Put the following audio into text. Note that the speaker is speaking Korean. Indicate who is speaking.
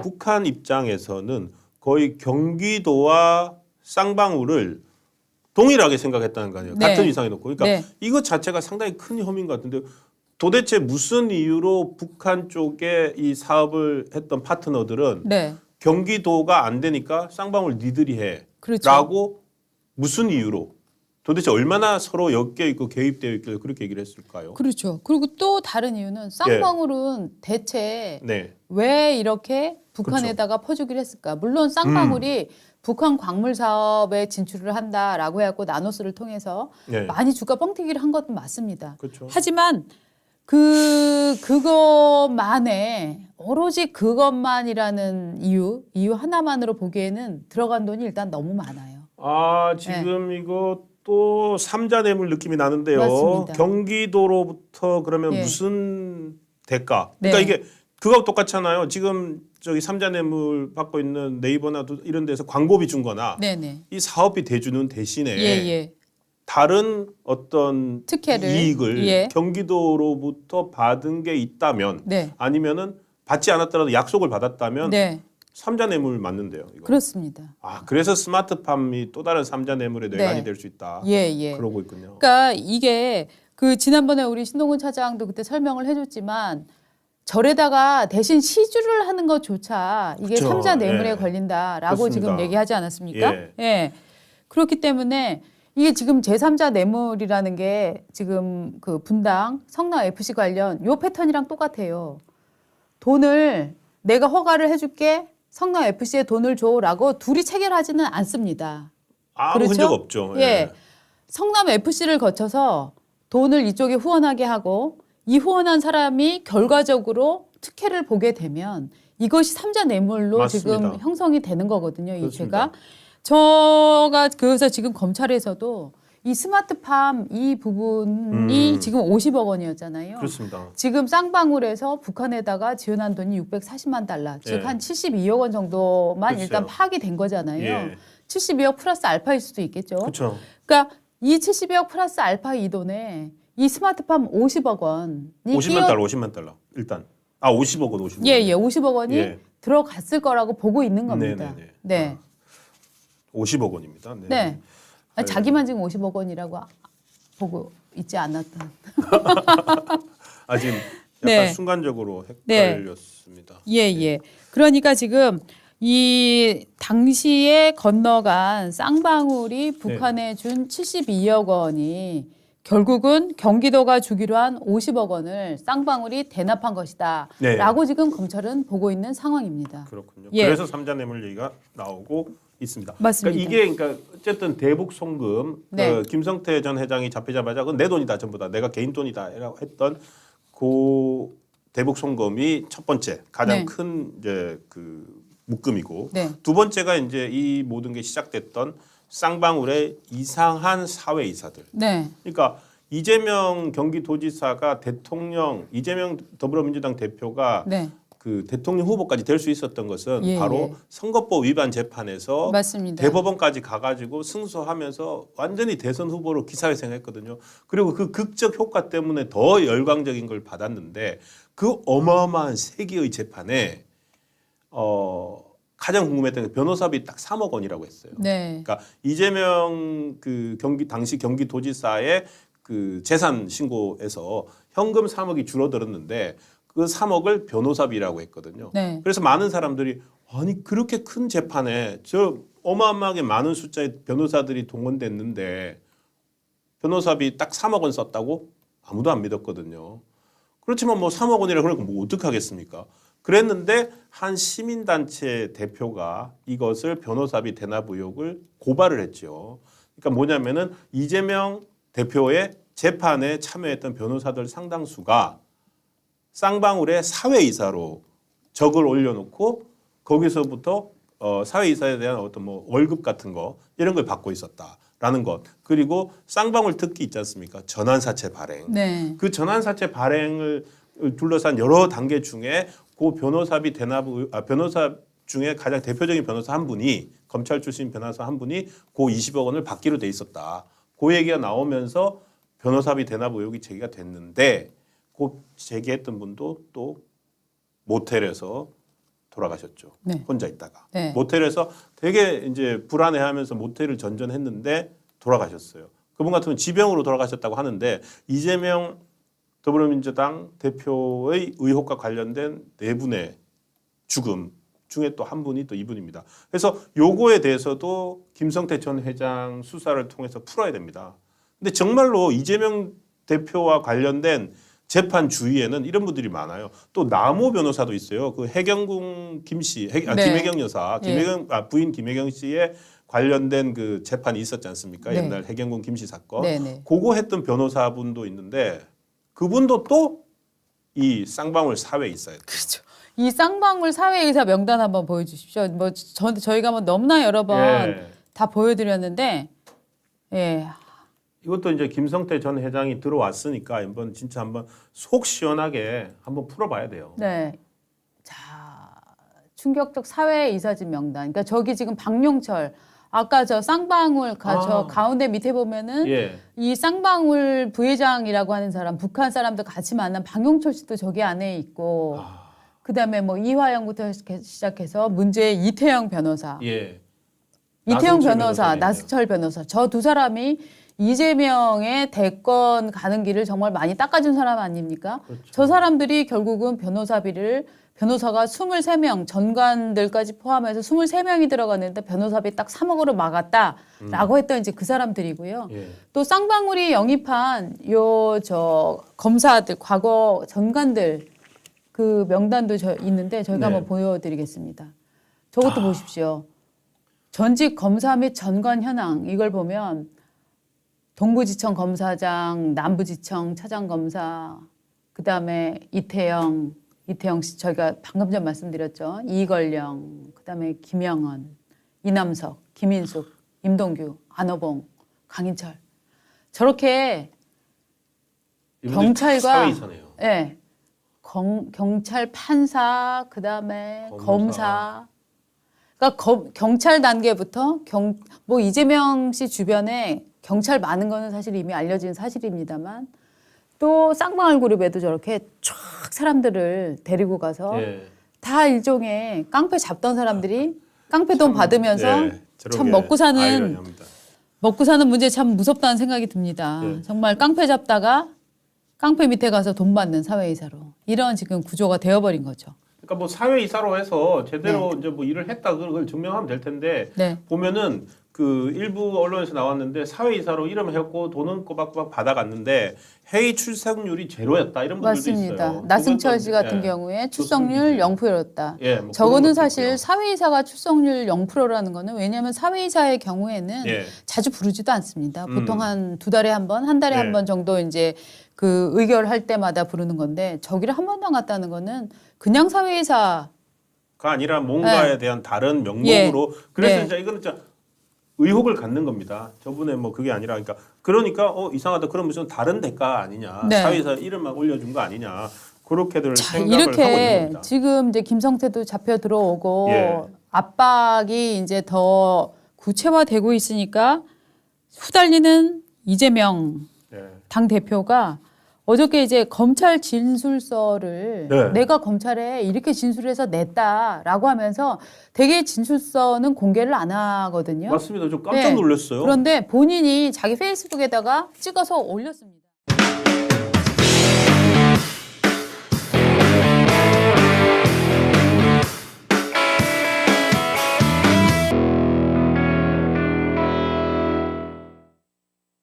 Speaker 1: 북한 입장에서는 거의 경기도와 쌍방울을 동일하게 생각했다는 거 아니에요.
Speaker 2: 네.
Speaker 1: 같은 위상에 놓고. 그러니까
Speaker 2: 네.
Speaker 1: 이것 자체가 상당히 큰 혐의인 것 같은데 도대체 무슨 이유로 북한 쪽에 이 사업을 했던 파트너들은
Speaker 2: 네.
Speaker 1: 경기도가 안 되니까 쌍방울 니들이 해.
Speaker 2: 그렇죠.
Speaker 1: 라고 무슨 이유로 도대체 얼마나 서로 엮여 있고 개입되어 있길래 그렇게 얘기를 했을까요?
Speaker 2: 그렇죠. 그리고 또 다른 이유는 쌍방울은 대체
Speaker 1: 네.
Speaker 2: 왜 이렇게 북한에다가 퍼주기를 했을까? 물론 쌍방울이 북한 광물 사업에 진출을 한다라고 해갖고 나노스를 통해서
Speaker 1: 네.
Speaker 2: 많이 주가 뻥튀기를 한 것도 맞습니다.
Speaker 1: 그렇죠.
Speaker 2: 하지만 그것만에 오로지 그것만이라는 이유 하나만으로 보기에는 들어간 돈이 일단 너무 많아요.
Speaker 1: 아, 지금 이거 또 삼자 뇌물 느낌이 나는데요.
Speaker 2: 맞습니다.
Speaker 1: 경기도로부터 그러면
Speaker 2: 예.
Speaker 1: 무슨 대가? 그러니까
Speaker 2: 네.
Speaker 1: 이게 그거하고 똑같잖아요. 지금 저기 삼자 뇌물 받고 있는 네이버나 이런 데서 광고비 준 거나
Speaker 2: 네네.
Speaker 1: 이 사업비 대주는 대신에
Speaker 2: 예.
Speaker 1: 다른 어떤
Speaker 2: 특혜를,
Speaker 1: 이익을
Speaker 2: 예.
Speaker 1: 경기도로부터 받은 게 있다면
Speaker 2: 네.
Speaker 1: 아니면은 받지 않았더라도 약속을 받았다면
Speaker 2: 네.
Speaker 1: 삼자 뇌물 맞는데요. 이거.
Speaker 2: 그렇습니다.
Speaker 1: 아, 그래서 스마트팜이 또 다른 삼자 뇌물의 뇌관이
Speaker 2: 네.
Speaker 1: 될 수 있다.
Speaker 2: 예.
Speaker 1: 그러고 있군요.
Speaker 2: 그러니까 이게 그 지난번에 우리 신동근 차장도 그때 설명을 해줬지만 절에다가 대신 시주를 하는 것조차 이게
Speaker 1: 그쵸.
Speaker 2: 삼자 뇌물에
Speaker 1: 예.
Speaker 2: 걸린다라고
Speaker 1: 그렇습니다.
Speaker 2: 지금 얘기하지 않았습니까?
Speaker 1: 예.
Speaker 2: 그렇기 때문에 이게 지금 제3자 뇌물이라는 게 지금 그 분당 성남 FC 관련 요 패턴이랑 똑같아요. 돈을 내가 허가를 해줄게 성남 FC에 돈을 줘라고 둘이 체결하지는 않습니다.
Speaker 1: 아무
Speaker 2: 그렇죠?
Speaker 1: 흔적 없죠.
Speaker 2: 예. 성남 FC를 거쳐서 돈을 이쪽에 후원하게 하고 이 후원한 사람이 결과적으로 특혜를 보게 되면 이것이 삼자 뇌물로
Speaker 1: 맞습니다.
Speaker 2: 지금 형성이 되는 거거든요. 이
Speaker 1: 그렇습니다.
Speaker 2: 죄가. 저가 그래서 지금 검찰에서도 이 스마트팜 이 부분이 지금 50억 원이었잖아요.
Speaker 1: 그렇습니다.
Speaker 2: 지금 쌍방울에서 북한에다가 지원한 돈이 640만 달러, 즉
Speaker 1: 예.
Speaker 2: 한 72억 원 정도만
Speaker 1: 그렇죠.
Speaker 2: 일단 파악이 된 거잖아요.
Speaker 1: 예.
Speaker 2: 72억 플러스 알파일 수도 있겠죠.
Speaker 1: 그렇죠.
Speaker 2: 그러니까 이 72억 플러스 알파 이 돈에 이 스마트팜 50억 원이
Speaker 1: 50만 달러. 일단. 아, 50억 원, 50억 원.
Speaker 2: 예, 50억 원이
Speaker 1: 예.
Speaker 2: 들어갔을 거라고 보고 있는 겁니다.
Speaker 1: 네네네.
Speaker 2: 네.
Speaker 1: 50억 원입니다. 네.
Speaker 2: 네. 아니, 자기만 지금 50억 원이라고 보고 있지 않았던.
Speaker 1: 아, 지금 약간
Speaker 2: 네.
Speaker 1: 순간적으로
Speaker 2: 네.
Speaker 1: 헷갈렸습니다.
Speaker 2: 예. 그러니까 지금 이 당시에 건너간 쌍방울이 북한에 준 72억 원이 결국은 경기도가 주기로 한 50억 원을 쌍방울이 대납한 것이다.
Speaker 1: 네.
Speaker 2: 라고 지금 검찰은 보고 있는 상황입니다.
Speaker 1: 그렇군요.
Speaker 2: 예.
Speaker 1: 그래서 삼자 뇌물 얘기가 나오고 있습니다.
Speaker 2: 맞습니다.
Speaker 1: 그러니까 어쨌든 대북 송금
Speaker 2: 네.
Speaker 1: 김성태 전 회장이 잡히자마자 그건 내 돈이다 전부 다 내가 개인 돈이다라고 했던 그 대북 송금이 첫 번째 가장
Speaker 2: 네.
Speaker 1: 큰 이제 그 묶음이고
Speaker 2: 네.
Speaker 1: 두 번째가 이제 이 모든 게 시작됐던 쌍방울의 이상한 사회 이사들.
Speaker 2: 네.
Speaker 1: 그러니까 이재명 경기도지사가 이재명 더불어민주당 대표가
Speaker 2: 네.
Speaker 1: 그 대통령 후보까지 될 수 있었던 것은
Speaker 2: 예,
Speaker 1: 바로
Speaker 2: 예.
Speaker 1: 선거법 위반 재판에서
Speaker 2: 맞습니다.
Speaker 1: 대법원까지 가가지고 승소하면서 완전히 대선 후보로 기사회생했거든요. 그리고 그 극적 효과 때문에 더 열광적인 걸 받았는데 그 어마어마한 세 개의 재판에 가장 궁금했던 게 변호사비 딱 3억 원이라고 했어요.
Speaker 2: 네.
Speaker 1: 그러니까 이재명 그 당시 경기도지사의 그 재산 신고에서 현금 3억이 줄어들었는데 그 3억을 변호사비라고 했거든요.
Speaker 2: 네.
Speaker 1: 그래서 많은 사람들이 아니 그렇게 큰 재판에 저 어마어마하게 많은 숫자의 변호사들이 동원됐는데 변호사비 딱 3억 원 썼다고 아무도 안 믿었거든요. 그렇지만 뭐 3억 원이라 그러니까 뭐 어떻게 하겠습니까? 그랬는데 한 시민단체 대표가 이것을 변호사비 대납 의혹을 고발을 했죠. 그러니까 뭐냐면은 이재명 대표의 재판에 참여했던 변호사들 상당수가 쌍방울의 사회이사로 적을 올려놓고 거기서부터 사회이사에 대한 어떤 뭐 월급 같은 거 이런 걸 받고 있었다라는 것. 그리고 쌍방울 특기 있지 않습니까? 전환사채 발행.
Speaker 2: 네.
Speaker 1: 그 전환사채 발행을 둘러싼 여러 단계 중에 그 변호사비 변호사 중에 가장 대표적인 변호사 한 분이 검찰 출신 변호사 한 분이 그 20억 원을 받기로 돼 있었다. 그 얘기가 나오면서 변호사비 대납 의혹이 제기가 됐는데 그 제기했던 분도 또 모텔에서 돌아가셨죠.
Speaker 2: 네.
Speaker 1: 혼자 있다가
Speaker 2: 네.
Speaker 1: 모텔에서 되게 이제 불안해하면서 모텔을 전전했는데 돌아가셨어요. 그분 같은 경우는 지병으로 돌아가셨다고 하는데 이재명 더불어민주당 대표의 의혹과 관련된 네 분의 죽음 중에 또 한 분이 또 이분입니다. 그래서 요거에 대해서도 김성태 전 회장 수사를 통해서 풀어야 됩니다. 근데 정말로 이재명 대표와 관련된 재판 주위에는 이런 분들이 많아요. 또 남호 변호사도 있어요. 그 해경궁 김씨,
Speaker 2: 네.
Speaker 1: 김혜경 여사,
Speaker 2: 네.
Speaker 1: 부인 김혜경 씨의 관련된 그 재판이 있었지 않습니까?
Speaker 2: 네.
Speaker 1: 옛날 해경궁 김씨 사건.
Speaker 2: 네네.
Speaker 1: 그거 했던 변호사분도 있는데 그분도 또 이 쌍방울 사회에 있어야 돼요.
Speaker 2: 그렇죠. 이 쌍방울 사회의사 명단 한번 보여주십시오. 뭐 저희가 뭐 너무나 여러 번 다 보여드렸는데, 예.
Speaker 1: 이것도 이제 김성태 전 회장이 들어왔으니까 한번 진짜 한번 속 시원하게 한번 풀어봐야 돼요.
Speaker 2: 네. 자, 충격적 사회이사진 명단. 그러니까 저기 지금 박용철, 아까 저 쌍방울 저 가운데 밑에 보면은
Speaker 1: 예.
Speaker 2: 이 쌍방울 부회장이라고 하는 사람, 북한 사람들 같이 만난 박용철 씨도 저기 안에 있고, 그다음에 뭐 이화영부터 시작해서 문제의 이태영 변호사,
Speaker 1: 예.
Speaker 2: 이태영
Speaker 1: 나승철
Speaker 2: 변호사,
Speaker 1: 변호사네요.
Speaker 2: 나승철 변호사, 저 두 사람이 이재명의 대권 가는 길을 정말 많이 닦아준 사람 아닙니까?
Speaker 1: 그렇죠.
Speaker 2: 저 사람들이 결국은 변호사비를 변호사가 23명, 전관들까지 포함해서 23명이 들어갔는데 변호사비 딱 3억으로 막았다라고 했던 이제 그 사람들이고요.
Speaker 1: 예.
Speaker 2: 또 쌍방울이 영입한 검사들, 과거 전관들 그 명단도 있는데 저희가
Speaker 1: 네.
Speaker 2: 한번 보여드리겠습니다. 저것도 보십시오. 전직 검사 및 전관 현황 이걸 보면 동부지청 검사장, 남부지청 차장검사, 그다음에 이태영 씨 저희가 방금 전 말씀드렸죠. 이걸령, 그다음에 김영헌, 이남석, 김인숙, 임동규, 안호봉, 강인철. 저렇게 경찰과
Speaker 1: 사회이사네요.
Speaker 2: 예. 경찰 판사 그다음에 검사. 그러니까 경찰 단계부터 뭐 이재명 씨 주변에 경찰 많은 거는 사실 이미 알려진 사실입니다만 또 쌍방울 그룹에도 저렇게 쫙 사람들을 데리고 가서
Speaker 1: 예.
Speaker 2: 다 일종의 깡패 잡던 사람들이 깡패 돈 받으면서
Speaker 1: 예,
Speaker 2: 참 먹고 사는
Speaker 1: 아이러니합니다.
Speaker 2: 문제 참 무섭다는 생각이 듭니다.
Speaker 1: 예.
Speaker 2: 정말 깡패 잡다가 깡패 밑에 가서 돈 받는 사회이사로 이런 지금 구조가 되어버린 거죠.
Speaker 1: 그러니까 뭐 사회이사로 해서 제대로 이제 뭐 일을 했다 그걸 증명하면 될 텐데
Speaker 2: 네.
Speaker 1: 보면은 그 일부 언론에서 나왔는데 사회이사로 이름을 했고 돈은 꼬박꼬박 받아갔는데 회의 출석률이 제로였다 이런 분들도
Speaker 2: 맞습니다.
Speaker 1: 있어요.
Speaker 2: 나승철 씨
Speaker 1: 그것도,
Speaker 2: 같은
Speaker 1: 예.
Speaker 2: 경우에 출석률
Speaker 1: 좋습니다.
Speaker 2: 0%였다.
Speaker 1: 예, 뭐
Speaker 2: 저거는
Speaker 1: 그런 것도
Speaker 2: 사실
Speaker 1: 있고요.
Speaker 2: 사회이사가 출석률 0%라는 거는 왜냐하면 사회이사의 경우에는
Speaker 1: 예.
Speaker 2: 자주 부르지도 않습니다. 보통 한 2달에 한 번, 한 달에
Speaker 1: 네.
Speaker 2: 한 번 정도 이제 그 의결할 때마다 부르는 건데 저기를 한 번도 안 갔다는 거는 그냥 사회이사
Speaker 1: 가 아니라 뭔가에 대한 다른 명목으로 그래서
Speaker 2: 네.
Speaker 1: 진짜 이거는 진짜 의혹을 갖는 겁니다. 저분의 뭐 그게 아니라 그러니까 이상하다. 그럼 무슨 다른 대가 아니냐?
Speaker 2: 네.
Speaker 1: 사회에서 이름만 올려준 거 아니냐? 그렇게들
Speaker 2: 자,
Speaker 1: 생각을 하고 있는
Speaker 2: 이렇게
Speaker 1: 겁니다.
Speaker 2: 지금 이제 김성태도 잡혀 들어오고
Speaker 1: 예.
Speaker 2: 압박이 이제 더 구체화되고 있으니까 후달리는 이재명
Speaker 1: 예.
Speaker 2: 당 대표가 어저께 이제 검찰 진술서를
Speaker 1: 네.
Speaker 2: 내가 검찰에 이렇게 진술해서 냈다라고 하면서 되게 진술서는 공개를 안 하거든요.
Speaker 1: 맞습니다. 좀 깜짝
Speaker 2: 네.
Speaker 1: 놀랐어요.
Speaker 2: 그런데 본인이 자기 페이스북에다가 찍어서 올렸습니다.